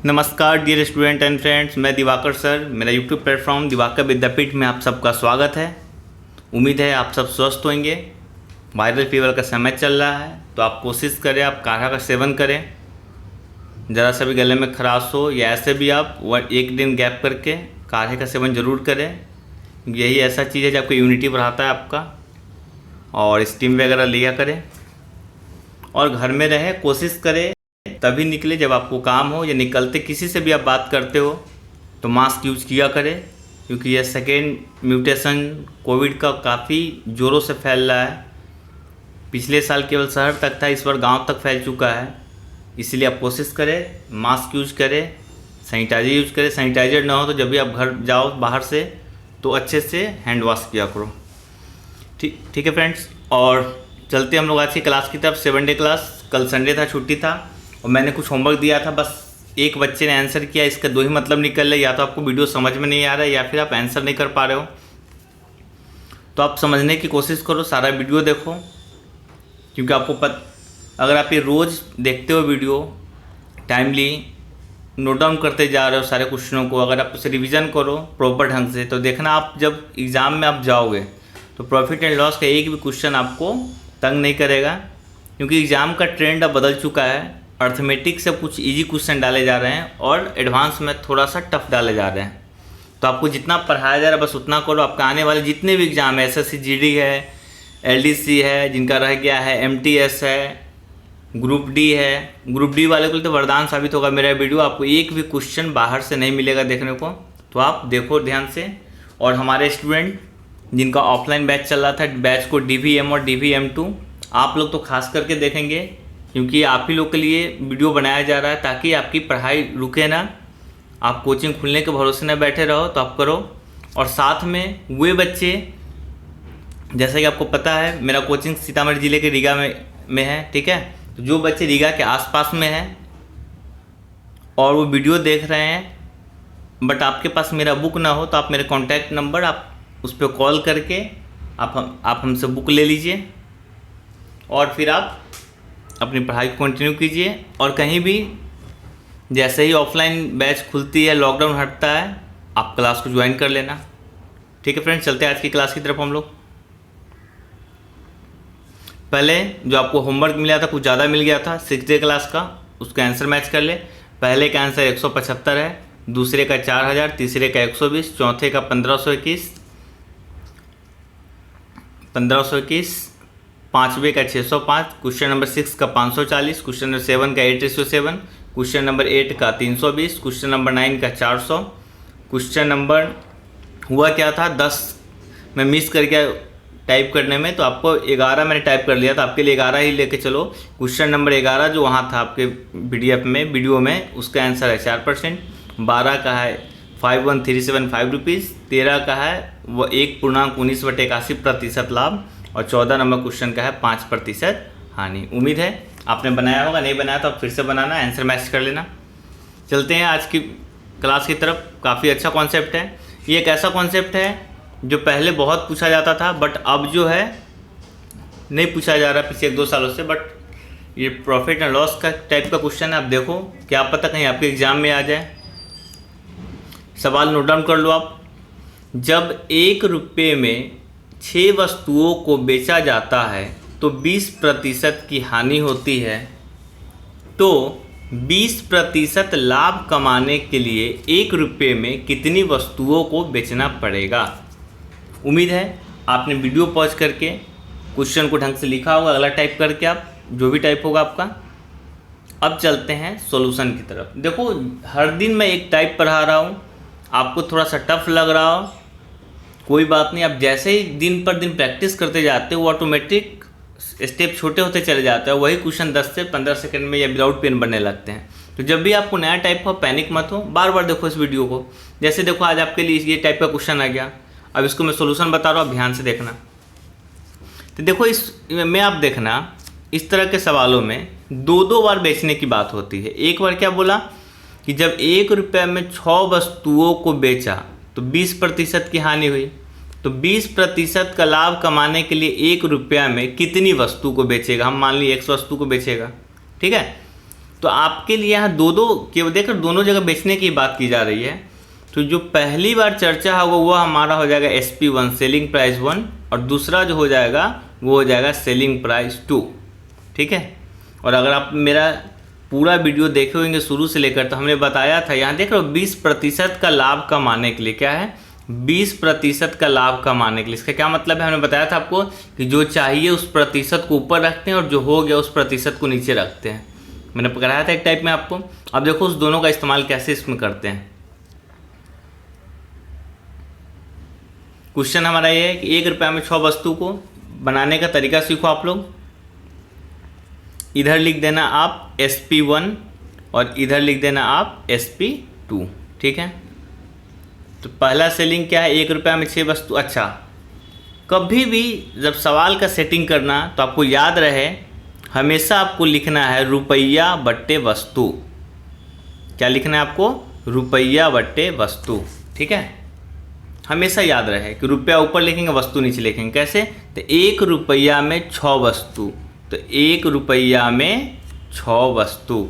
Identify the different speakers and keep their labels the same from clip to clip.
Speaker 1: नमस्कार dear student and friends, मैं Diwakar sir. मेरा यूट्यूब प्लेटफॉर्म दिवाकर विद्यापीठ में आप सबका स्वागत है। उम्मीद है आप सब स्वस्थ होंगे। वायरल फीवर का समय चल रहा है तो आप कोशिश करें, आप काढ़ा का सेवन करें। ज़रा सा भी गले में खराश हो या ऐसे भी आप एक दिन गैप करके काढ़े का सेवन ज़रूर करें। यही ऐसा चीज़ है जो आपको इम्यूनिटी बढ़ाता है आपका। और स्टीम वगैरह लिया करें और घर में रहें। कोशिश करें तभी निकले जब आपको काम हो, या निकलते किसी से भी आप बात करते हो तो मास्क यूज किया करें, क्योंकि यह सेकेंड म्यूटेशन कोविड का काफ़ी ज़ोरों से फैल रहा है। पिछले साल केवल शहर तक था, इस बार गांव तक फैल चुका है। इसलिए आप कोशिश करें, मास्क यूज करें, सैनिटाइजर यूज करें। सैनिटाइजर ना हो तो जब भी आप घर जाओ बाहर से तो अच्छे से हैंड वॉश किया करो। ठीक है फ्रेंड्स, और चलते हम लोग आज की क्लास की तरफ। 7 डे क्लास। कल संडे था, छुट्टी था और मैंने कुछ होमवर्क दिया था। बस एक बच्चे ने आंसर किया। इसका दो ही मतलब निकल रहे, या तो आपको वीडियो समझ में नहीं आ रहा है या फिर आप आंसर नहीं कर पा रहे हो। तो आप समझने की कोशिश करो, सारा वीडियो देखो, क्योंकि आपको अगर आप ये रोज़ देखते हो वीडियो, टाइमली नोट डाउन करते जा रहे हो सारे क्वेश्चनों को, अगर आप उसे रिवीजन करो प्रॉपर ढंग से, तो देखना आप जब एग्ज़ाम में आप जाओगे तो प्रॉफिट एंड लॉस का एक भी क्वेश्चन आपको तंग नहीं करेगा। क्योंकि एग्ज़ाम का ट्रेंड अब बदल चुका है। अर्थमेटिक से कुछ इजी क्वेश्चन डाले जा रहे हैं और एडवांस में थोड़ा सा टफ डाले जा रहे हैं। तो आपको जितना पढ़ाया जा रहा है बस उतना करो। आपका आने वाले जितने भी एग्ज़ाम है, SSC GD है, LDC है, जिनका रह गया है, MTS है, ग्रुप D है, ग्रुप D वाले को तो वरदान साबित होगा मेरा वीडियो। आपको एक भी क्वेश्चन बाहर से नहीं मिलेगा देखने को, तो आप देखो ध्यान से। और हमारे स्टूडेंट जिनका ऑफलाइन बैच चल रहा था, बैच को DVM और DVM2, आप लोग तो खास करके देखेंगे, क्योंकि आप ही लोग के लिए वीडियो बनाया जा रहा है ताकि आपकी पढ़ाई रुके ना, आप कोचिंग खुलने के भरोसे ना बैठे रहो। तो आप करो। और साथ में वे बच्चे, जैसा कि आपको पता है मेरा कोचिंग सीतामढ़ी ज़िले के रीगा में है, ठीक है। तो जो बच्चे रीगा के आसपास में हैं और वो वीडियो देख रहे हैं, बट आपके पास मेरा बुक ना हो, तो आप मेरे कॉन्टैक्ट नंबर आप उस पर कॉल करके आप हमसे बुक ले लीजिए और फिर आप अपनी पढ़ाई को कंटिन्यू कीजिए। और कहीं भी जैसे ही ऑफलाइन बैच खुलती है, लॉकडाउन हटता है, आप क्लास को ज्वाइन कर लेना। ठीक है फ्रेंड्स, चलते हैं आज की क्लास की तरफ हम लोग। पहले जो आपको होमवर्क मिला था, कुछ ज़्यादा मिल गया था 6 डे क्लास का, उसका आंसर मैच कर ले। पहले का आंसर 175 है, दूसरे का 4000, तीसरे का 120, चौथे का 1521, पाँचवें का 605, क्वेश्चन नंबर 6 का 540, क्वेश्चन नंबर 7 का 8:7, क्वेश्चन नंबर 8 का 320, क्वेश्चन नंबर 9 का 400। क्वेश्चन नंबर हुआ क्या था, 10 मैं मिस करके टाइप करने में, तो आपको 11 मैंने टाइप कर लिया था। आपके लिए 11 ही लेके चलो। क्वेश्चन नंबर 11 जो वहाँ था आपके PDF में, वीडियो में, उसका आंसर है 4%। 12 का है 51,375 रुपीज़। 13 का है वो 1.19/81% लाभ। और 14 नंबर क्वेश्चन का है 5% हानि। उम्मीद है आपने बनाया होगा, नहीं बनाया तो आप फिर से बनाना, आंसर मैच कर लेना। चलते हैं आज की क्लास की तरफ। काफ़ी अच्छा कॉन्सेप्ट है। ये एक ऐसा कॉन्सेप्ट है जो पहले बहुत पूछा जाता था, बट अब जो है नहीं पूछा जा रहा पिछले 1-2 सालों से। बट ये प्रॉफिट एंड लॉस का टाइप का क्वेश्चन है। आप देखो, क्या पता कहीं आपके एग्जाम में आ जाए। सवाल नोट डाउन कर लो आप। जब 1 रुपये में 6 वस्तुओं को बेचा जाता है तो 20% की हानि होती है, तो 20% लाभ कमाने के लिए 1 रुपये में कितनी वस्तुओं को बेचना पड़ेगा। उम्मीद है आपने वीडियो पॉज करके क्वेश्चन को ढंग से लिखा होगा, अगला टाइप करके आप जो भी टाइप होगा आपका। अब चलते हैं सॉल्यूशन की तरफ। देखो, हर दिन मैं एक टाइप पढ़ा रहा हूँ, आपको थोड़ा सा टफ लग रहा हो कोई बात नहीं। आप जैसे ही दिन पर दिन प्रैक्टिस करते जाते हो, वो ऑटोमेटिक स्टेप छोटे होते चले जाते हैं। वही क्वेश्चन 10 से 15 सेकंड में या विदाउट पेन बनने लगते हैं। तो जब भी आपको नया टाइप हो, पैनिक मत हो, बार बार देखो इस वीडियो को। जैसे देखो आज आपके लिए ये टाइप का क्वेश्चन आ गया, अब इसको मैं सोल्यूशन बता रहा हूँ, ध्यान से देखना। तो देखो इसमें आप देखना, इस तरह के सवालों में 2-2 बार बेचने की बात होती है। एक बार क्या बोला कि जब 1 रुपये में 6 वस्तुओं को बेचा तो 20% की हानि हुई। तो 20% का लाभ कमाने के लिए 1 रुपया में कितनी वस्तु को बेचेगा। हम मान ली X वस्तु को बेचेगा, ठीक है। तो आपके लिए यहाँ दो दो केवल देखकर दोनों जगह बेचने की बात की जा रही है। तो जो पहली बार चर्चा होगा वो हमारा हो जाएगा SP1 सेलिंग प्राइस 1, और दूसरा जो हो जाएगा वो हो जाएगा सेलिंग प्राइस 2। ठीक है। और अगर आप मेरा पूरा वीडियो देखे होंगे शुरू से लेकर, तो हमने बताया था यहाँ देख रहे हो 20% का लाभ कमाने के लिए, क्या है 20% का लाभ कमाने के लिए। इसका क्या मतलब है, हमने बताया था आपको कि जो चाहिए उस प्रतिशत को ऊपर रखते हैं और जो हो गया उस प्रतिशत को नीचे रखते हैं। मैंने पकड़ाया था एक टाइप में आपको। अब देखो उस दोनों का इस्तेमाल कैसे इसमें करते हैं। क्वेश्चन हमारा ये है कि 1 रुपये में 6 वस्तु को बनाने का तरीका सीखो आप लोग। इधर लिख देना आप SP1 और इधर लिख देना आप SP2। ठीक है। तो पहला सेलिंग क्या है, 1 रुपये में 6 वस्तु। अच्छा, कभी भी जब सवाल का सेटिंग करना तो आपको याद रहे हमेशा आपको लिखना है रुपया बट्टे वस्तु। क्या लिखना है आपको, रुपया बट्टे वस्तु। ठीक है। हमेशा याद रहे कि रुपया ऊपर लिखेंगे वस्तु नीचे लिखेंगे। कैसे, तो 1 रुपया में 6 वस्तु, तो 1 रुपया में 6 वस्तु,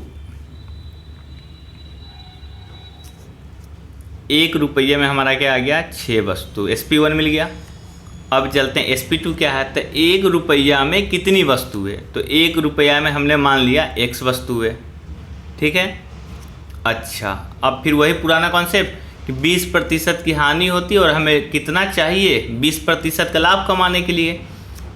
Speaker 1: 1 रुपये में हमारा क्या आ गया 6 वस्तु, SP1 मिल गया। अब चलते हैं SP2 क्या है, तो 1 रुपया में कितनी वस्तु है, तो 1 रुपया में हमने मान लिया X वस्तु है। ठीक है। अच्छा, अब फिर वही पुराना कॉन्सेप्ट कि 20% की हानि होती है और हमें कितना चाहिए 20% का लाभ कमाने के लिए,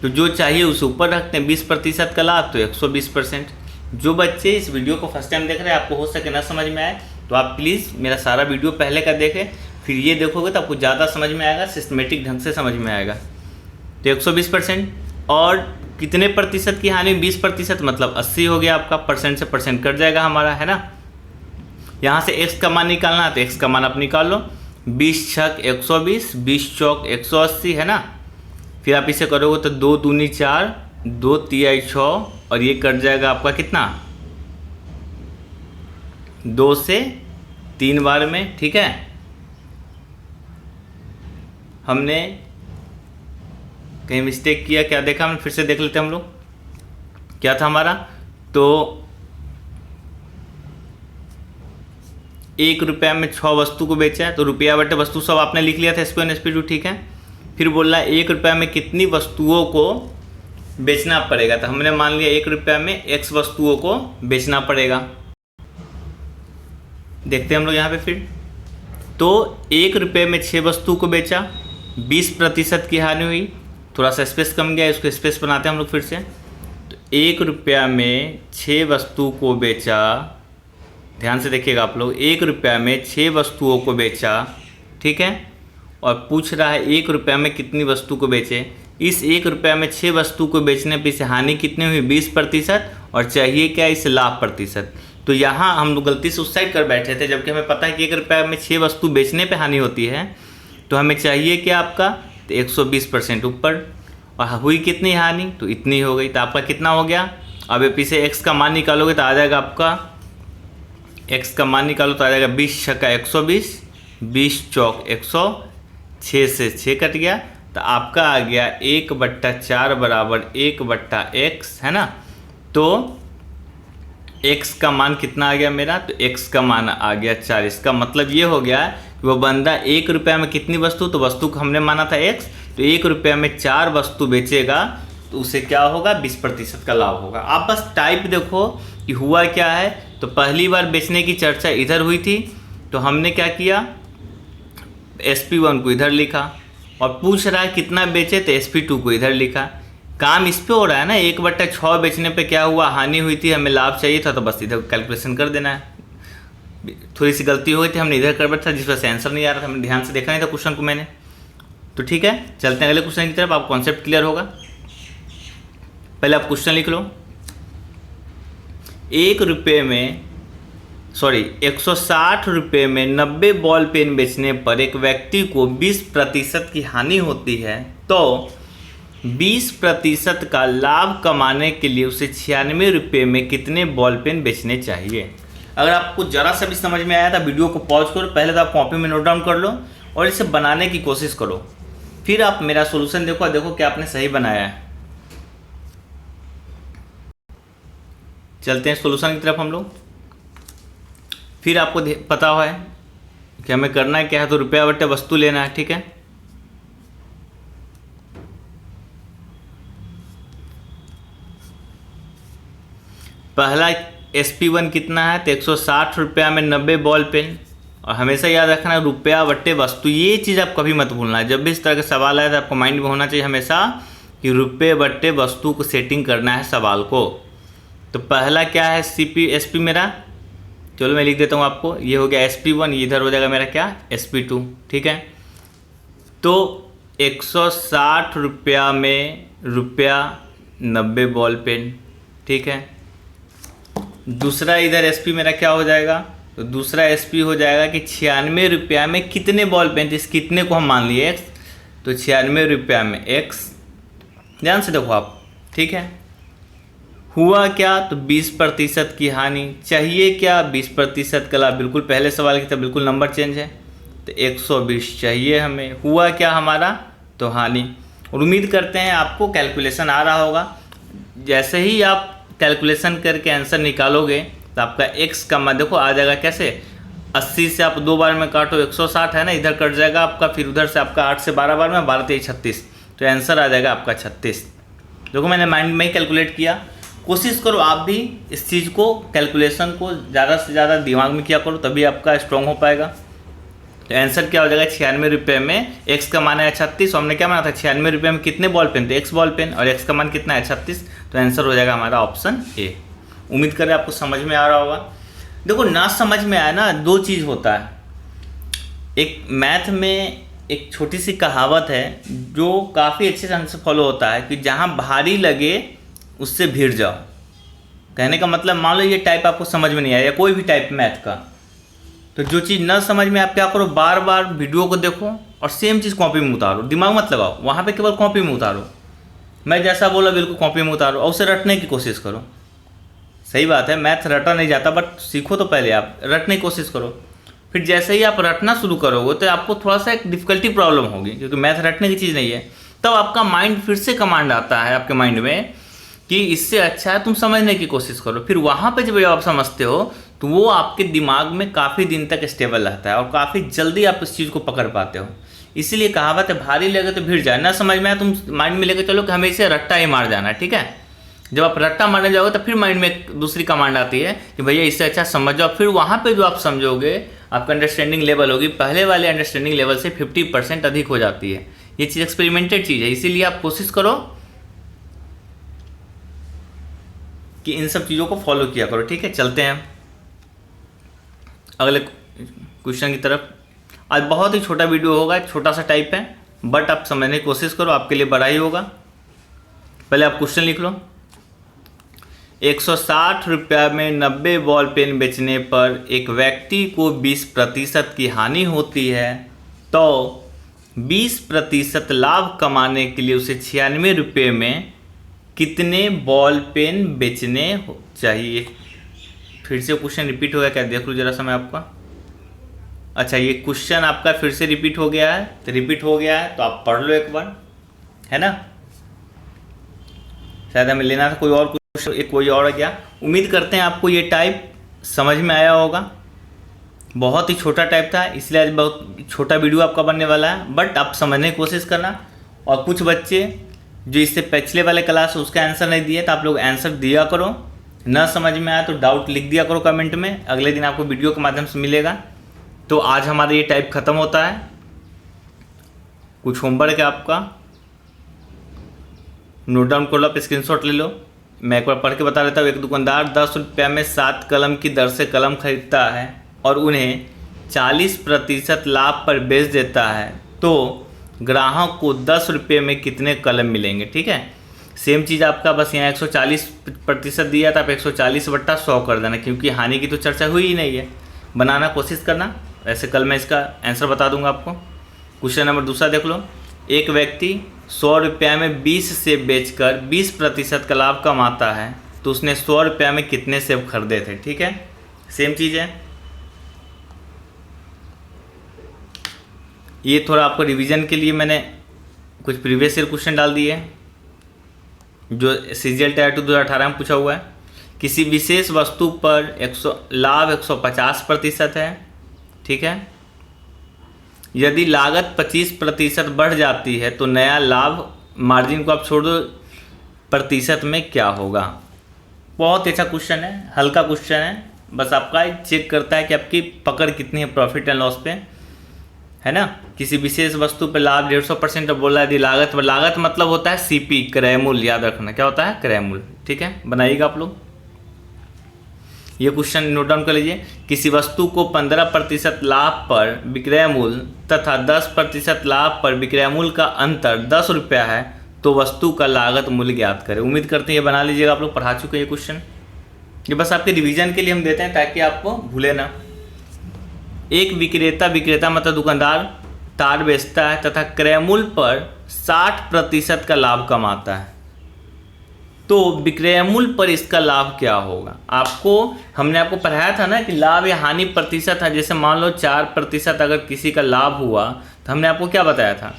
Speaker 1: तो जो चाहिए उसे ऊपर रखते हैं 20% का लाभ, तो 120%। जो बच्चे इस वीडियो को फर्स्ट टाइम देख रहे हैं, आपको हो सके ना समझ में आए, तो आप प्लीज़ मेरा सारा वीडियो पहले का देखें, फिर ये देखोगे तो आपको ज़्यादा समझ में आएगा, सिस्टमेटिक ढंग से समझ में आएगा। तो 120%। और कितने प्रतिशत की हानि, 20%, मतलब 80 हो गया आपका, परसेंट से परसेंट कट जाएगा हमारा, है ना। यहाँ से x का मान निकालना है तो x का मान आप निकाल लो, 20 छक 120, 20 चौक 180, है ना। फिर आप इसे करोगे तो 2 दूनी 4, 2 तिहाई 6, और ये कट जाएगा आपका कितना 2 से 3 बार में। ठीक है। हमने कहीं मिस्टेक किया, क्या देखा हमने, फिर से देख लेते हैं हम लोग क्या था हमारा। तो 1 रुपया में 6 वस्तु को बेचा है, तो रुपया बटे वस्तु सब आपने लिख लिया था SP1 SP2। ठीक है। फिर बोल रहा है 1 रुपया में कितनी वस्तुओं को बेचना पड़ेगा, तो हमने मान लिया 1 रुपया में X वस्तुओं को बेचना पड़ेगा। देखते हैं हम लोग यहाँ पे फिर, तो 1 रुपये में 6 वस्तु को बेचा, 20% की हानि हुई, थोड़ा सा स्पेस कम गया, इसको स्पेस बनाते हैं हम लोग फिर से। तो 1 रुपया में 6 वस्तु को बेचा, ध्यान से देखिएगा आप लोग, 1 रुपया में 6 वस्तुओं को बेचा। ठीक है। और पूछ रहा है 1 रुपया में कितनी वस्तु को बेचे। इस 1 रुपया में 6 वस्तु को बेचने पे इसे हानि कितनी हुई 20%, और चाहिए क्या इसे लाभ प्रतिशत। तो यहाँ हम लोग गलती से उस साइड कर बैठे थे, जबकि हमें पता है कि 1 रुपया में 6 वस्तु बेचने पे हानि होती है। तो हमें चाहिए क्या आपका, तो 120% ऊपर, और हुई कितनी हानि, तो इतनी हो गई। तो आपका कितना हो गया, अब पीछे x का मान निकालोगे तो आ जाएगा आपका, x का मान निकालो तो आ जाएगा 20 छक्का 120, 20 चौक 100, 6 से 6 कट गया, तो आपका आ गया 1/4 बराबर 1/x, है ना। तो x का मान कितना आ गया मेरा, तो x का मान आ गया 4। इसका मतलब ये हो गया कि वो बंदा 1 रुपया में कितनी वस्तु, तो वस्तु को हमने माना था x, तो 1 रुपया में 4 वस्तु बेचेगा, तो उसे क्या होगा 20% का लाभ होगा। आप बस टाइप देखो कि हुआ क्या है। तो पहली बार बेचने की चर्चा इधर हुई थी, तो हमने क्या किया, SP1 को इधर लिखा, और पूछ रहा है कितना बेचे, तो SP2 को इधर लिखा। काम इस पे हो रहा है ना, 1/6 बेचने पे क्या हुआ, हानि हुई थी, हमें लाभ चाहिए था, तो बस इधर कैलकुलेशन कर देना है। थोड़ी सी गलती हो गई थी, हमने इधर कर बैठा था जिस वजह से आंसर नहीं आ रहा था, हमने ध्यान से देखा नहीं था क्वेश्चन को मैंने। तो ठीक है, चलते हैं अगले क्वेश्चन की तरफ, आप कॉन्सेप्ट क्लियर होगा। पहले आप क्वेश्चन लिख लो। 160 रुपये में 90 बॉल पेन बेचने पर एक व्यक्ति को 20% की हानि होती है, तो 20% का लाभ कमाने के लिए उसे 96 रुपये में कितने बॉल पेन बेचने चाहिए। अगर आपको ज़रा सा भी समझ में आया था वीडियो को पॉज करो, पहले तो आप कॉपी में नोट डाउन कर लो और इसे बनाने की कोशिश करो, फिर आप मेरा सोल्यूशन देखो, देखो क्या आपने सही बनाया है। चलते हैं सॉल्यूशन की तरफ हम लोग। फिर आपको पता हुआ है कि हमें करना क्या है, तो रुपया बट्टे वस्तु लेना है, ठीक है। पहला SP1 कितना है, तो 160 रुपया में 90 बॉल पेन। और हमेशा याद रखना रुपया बट्टे वस्तु, ये चीज़ आप कभी मत भूलना। जब भी इस तरह का सवाल आए तो आपको माइंड में होना चाहिए हमेशा कि रुपये बट्टे वस्तु को सेटिंग करना है सवाल को। तो पहला क्या है SP मेरा, चलो मैं लिख देता हूँ आपको, ये हो गया SP1, ये इधर हो जाएगा मेरा क्या SP2, ठीक है। तो 160 रुपया में रुपया 90 बॉल पेन, ठीक है। दूसरा इधर SP मेरा क्या हो जाएगा, तो दूसरा SP हो जाएगा कि 96 रुपया में कितने बॉल पेन, इस कितने को हम मान लिए X, तो 96 रुपया में X, ध्यान से देखो आप, ठीक है। हुआ क्या, तो 20% की हानि। चाहिए क्या, 20% का लाभ, बिल्कुल पहले सवाल की तरह बिल्कुल नंबर चेंज है, तो 120 चाहिए हमें। हुआ क्या हमारा, तो हानि। और उम्मीद करते हैं आपको कैलकुलेशन आ रहा होगा। जैसे ही आप कैलकुलेशन करके आंसर निकालोगे तो आपका X का मान देखो आ जाएगा कैसे, 80 से आप 2 बार में काटो 160 है ना, इधर कट जाएगा आपका, फिर उधर से आपका 8 से 12 बार में 12 3 36, तो आंसर आ जाएगा आपका 36। देखो मैंने माइंड में ही कैलकुलेट किया। कोशिश करो आप भी इस चीज़ को, कैलकुलेशन को ज़्यादा से ज़्यादा दिमाग में किया करो, तभी आपका स्ट्रॉन्ग हो पाएगा। तो आंसर क्या हो जाएगा, 96 रुपये में X का मान है 36, हमने क्या माना था 96 रुपये में कितने बॉल पेन, तो X बॉल पेन, और X का मान कितना है 36, तो आंसर हो जाएगा हमारा ऑप्शन ए। उम्मीद करें आपको समझ में आ रहा होगा। देखो ना समझ में आया ना, दो चीज़ होता है। एक मैथ में एक छोटी सी कहावत है जो काफ़ी अच्छे ढंग से फॉलो होता है कि जहाँ भारी लगे उससे भिड़ जाओ। कहने का मतलब मान लो ये टाइप आपको समझ में नहीं आया, कोई भी टाइप मैथ का, तो जो चीज़ न समझ में आप क्या करो, बार बार वीडियो को देखो और सेम चीज़ कॉपी में उतारो, दिमाग मत लगाओ वहाँ पे, केवल कॉपी में उतारो। मैं जैसा बोला बिल्कुल कॉपी में उतारो और उसे रटने की कोशिश करो। सही बात है, मैथ रटा नहीं जाता, बट सीखो तो पहले आप रटने की कोशिश करो। फिर जैसे ही आप रटना शुरू करोगे तो आपको थोड़ा सा एक डिफ़िकल्टी प्रॉब्लम होगी, क्योंकि मैथ रटने की चीज़ नहीं है। तब आपका माइंड फिर से कमांड आता है आपके माइंड में कि इससे अच्छा है तुम समझने की कोशिश करो। फिर वहाँ पे जब आप समझते हो तो वो आपके दिमाग में काफ़ी दिन तक स्टेबल रहता है और काफ़ी जल्दी आप इस चीज़ को पकड़ पाते हो। इसीलिए कहावत है भारी लगे तो भिड़ जाए, ना समझ में आए तुम माइंड में लेकर चलो कि हमें इसे रट्टा ही मार जाना है, ठीक है। जब आप रट्टा मारने जाओगे तो फिर माइंड में एक दूसरी कमांड आती है कि भैया इससे अच्छा समझ जाओ। फिर वहाँ पे जो आप समझोगे आपका अंडरस्टैंडिंग लेवल होगी पहले वाले अंडरस्टैंडिंग लेवल से 50% अधिक हो जाती है। ये चीज़ एक्सपेरिमेंटेड चीज़ है, इसीलिए आप कोशिश करो कि इन सब चीज़ों को फॉलो किया करो, ठीक है। चलते हैं अगले क्वेश्चन की तरफ। आज बहुत ही छोटा वीडियो होगा, छोटा सा टाइप है, बट आप समझने की कोशिश करो, आपके लिए बड़ा ही होगा। पहले आप क्वेश्चन लिख लो। 160 रुपया में 90 बॉल पेन बेचने पर एक व्यक्ति को 20% की हानि होती है, तो 20% लाभ कमाने के लिए उसे 96 रुपये में कितने बॉल पेन बेचने चाहिए। फिर से क्वेश्चन रिपीट हो गया क्या, देख लो जरा समय आपका। अच्छा ये क्वेश्चन आपका फिर से रिपीट हो गया है, तो रिपीट हो गया है तो आप पढ़ लो एक बार, है ना। शायद हमें लेना था कोई और क्वेश्चन, एक कोई और गया। उम्मीद करते हैं आपको ये टाइप समझ में आया होगा। बहुत ही छोटा टाइप था, इसलिए आज बहुत छोटा वीडियो आपका बनने वाला है, बट आप समझने की कोशिश करना। और कुछ बच्चे जो इससे पिछले वाले क्लास उसका आंसर नहीं दिए, तो आप लोग आंसर दिया करो। ना समझ में आया तो डाउट लिख दिया करो कमेंट में, अगले दिन आपको वीडियो के माध्यम से मिलेगा। तो आज हमारा ये टाइप ख़त्म होता है। कुछ होमवर्क है आपका, नोट डाउन कर लो, आप स्क्रीनशॉट ले लो। मैं एक बार पढ़ के बता देता हूँ। एक दुकानदार 10 रुपये में 7 कलम की दर से कलम खरीदता है और उन्हें 40% लाभ पर बेच देता है, तो ग्राहक को 10 रुपये में कितने कलम मिलेंगे। ठीक है, सेम चीज़ आपका, बस यहाँ 140% दिया था, आप 140/100 कर देना, क्योंकि हानि की तो चर्चा हुई ही नहीं है। बनाना कोशिश करना, वैसे कल मैं इसका आंसर बता दूंगा आपको। क्वेश्चन नंबर दूसरा देख लो। एक व्यक्ति 100 रुपये में 20 सेब बेचकर 20% का लाभ कमाता है, तो उसने 100 रुपये में कितने सेब खरीदे थे। ठीक है, सेम चीज़ है। ये थोड़ा आपको रिवीजन के लिए मैंने कुछ प्रीवियस ईयर क्वेश्चन डाल दिए जो CGL Tier 2 2018 में पूछा हुआ है। किसी विशेष वस्तु पर लाभ 150% है, ठीक है। यदि लागत 25% बढ़ जाती है तो नया लाभ, मार्जिन को आप छोड़ दो, प्रतिशत में क्या होगा। बहुत अच्छा क्वेश्चन है, हल्का क्वेश्चन है, बस आपका चेक करता है कि आपकी पकड़ कितनी है प्रॉफिट एंड लॉस पे, है ना। किसी विशेष वस्तु पे लाभ 150% बोला, यदि लागत मतलब होता है सीपी, क्रय मूल्य, याद रखना क्या होता है, क्रय मूल्य, ठीक है। बनाइएगा आप लोग, ये क्वेश्चन नोट डाउन कर लीजिए। किसी वस्तु को 15% लाभ पर विक्रय मूल्य तथा 10% लाभ पर विक्रय मूल्य का अंतर 10 रुपया है तो वस्तु का लागत मूल्य ज्ञात करें। उम्मीद करते हैं ये बना लीजिएगा, आप लोग पढ़ा चुके हैं ये क्वेश्चन। ये बस आपके रिवीजन के लिए हम देते हैं ताकि आपको भूले ना। एक विक्रेता मतलब दुकानदार तार बेचता है तथा क्रय मूल्य पर 60% का लाभ कमाता है, तो विक्रय मूल्य पर इसका लाभ क्या होगा। हमने आपको पढ़ाया था ना कि लाभ या हानि प्रतिशत है। जैसे मान लो 4% अगर किसी का लाभ हुआ तो हमने आपको क्या बताया था,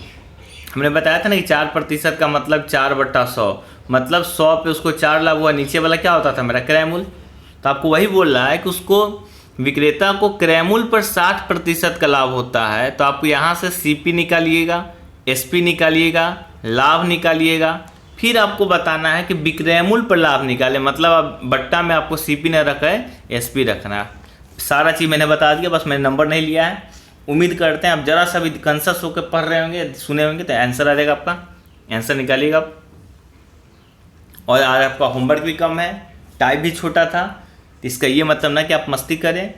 Speaker 1: हमने बताया था ना कि 4% का मतलब 4/100, मतलब 100 पे उसको 4 लाभ हुआ, नीचे वाला क्या होता था मेरा, क्रय मूल्य। तो आपको वही बोल रहा है कि उसको, विक्रेता को क्रय मूल्य पर 60% का लाभ होता है, तो आपको यहाँ से सीपी निकालिएगा, एसपी निकालिएगा, लाभ निकालिएगा, फिर आपको बताना है कि विक्रय मूल्य पर लाभ निकाले, मतलब अब बट्टा में आपको सीपी न रखा है, एसपी रखना है। सारा चीज़ मैंने बता दिया, बस मैंने नंबर नहीं लिया है। उम्मीद करते हैं आप जरा सा भी कंसस होकर पढ़ रहे होंगे, सुने होंगे, तो आंसर आ जाएगा आपका, आंसर निकालिएगा आप। और आज आपका होमवर्क भी कम है, टाइम भी छोटा था, इसका ये मतलब ना कि आप मस्ती करें,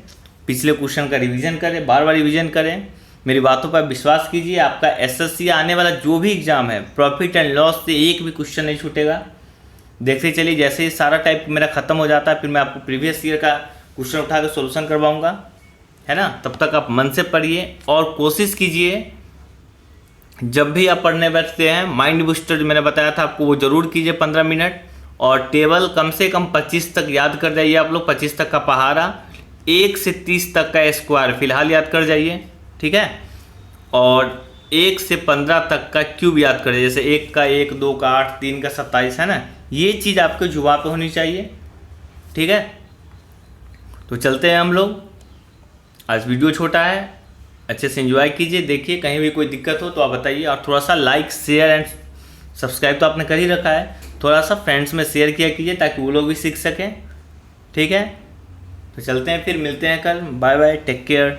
Speaker 1: पिछले क्वेश्चन का रिवीजन करें, बार बार रिवीजन करें, मेरी बातों पर विश्वास कीजिए। आपका एसएससी आने वाला जो भी एग्जाम है, प्रॉफिट एंड लॉस से एक भी क्वेश्चन नहीं छूटेगा। देखते चलिए, जैसे ही सारा टाइप मेरा खत्म हो जाता है फिर मैं आपको प्रीवियस ईयर का क्वेश्चन उठा कर सोल्यूशन करवाऊंगा, है ना। तब तक आप मन से पढ़िए और कोशिश कीजिए जब भी आप पढ़ने बैठते हैं, माइंड बूस्टर जो मैंने बताया था आपको वो जरूर कीजिए 15 मिनट, और टेबल कम से कम 25 तक याद कर जाइए आप लोग। 25 तक का पहाड़ा, 1 से 30 तक का स्क्वायर फिलहाल याद कर जाइए, ठीक है। और 1 से 15 तक का क्यूब याद कर जाइए, जैसे 1 का 1, 2 का 8, 3 का 27, है ना। ये चीज़ आपके जुबान पे होनी चाहिए, ठीक है। तो चलते हैं हम लोग, आज वीडियो छोटा है, अच्छे से एंजॉय कीजिए, देखिए, कहीं भी कोई दिक्कत हो तो आप बताइए। और थोड़ा सा लाइक, शेयर एंड सब्सक्राइब तो आपने कर ही रखा है, थोड़ा सा फ्रेंड्स में शेयर किया कीजिए ताकि वो लोग भी सीख सकें, ठीक है। तो चलते हैं, फिर मिलते हैं कल, बाय बाय, टेक केयर।